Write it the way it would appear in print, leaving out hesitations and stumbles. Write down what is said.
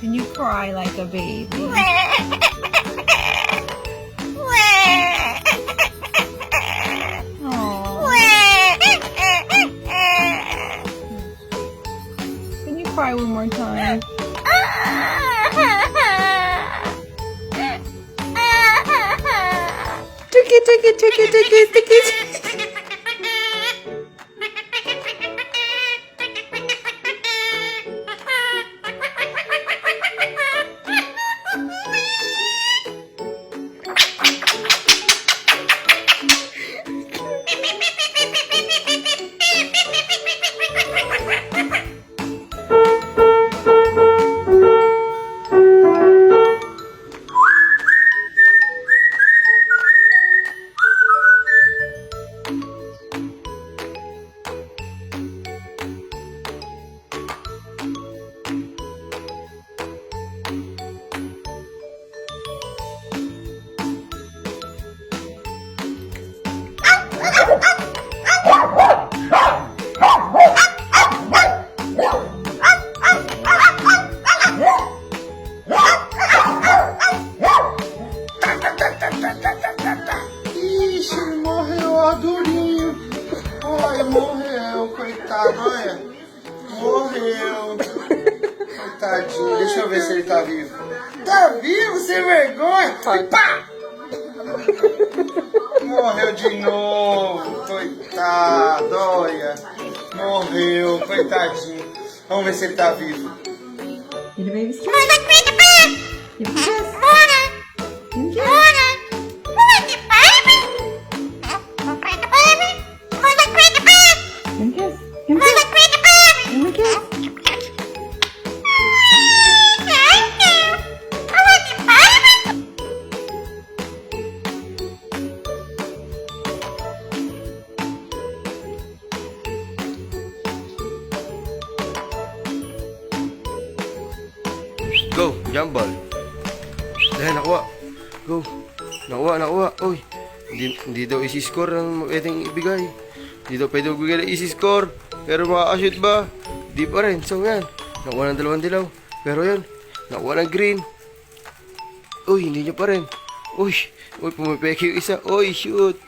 Can you cry like a baby? Can you cry one more time? Take it. Ixi, morreu a durinho. Olha, morreu, coitado, olha. Morreu. Coitadinho, deixa eu ver se ele tá vivo. Tá vivo, sem vergonha? Pá! Morreu de novo, coitado, olha. Morreu, coitadinho. Vamos ver se ele tá vivo. Get a baby skin. Give a kiss. Give a kiss. Go, jump ball. Dahil nakuha. Go. Nakuha. Uy. Hindi daw isi-score ang pwedeng ibigay. Hindi daw pwede ibigay na isi-score. Pero makakashoot ba? Di pa rin. So yan. Nakuha ng 2 dilaw. Pero yun. Nakuha ng green. Uy, hindi niya pa rin. Uy, pumipeke yung isa. Uy, shoot.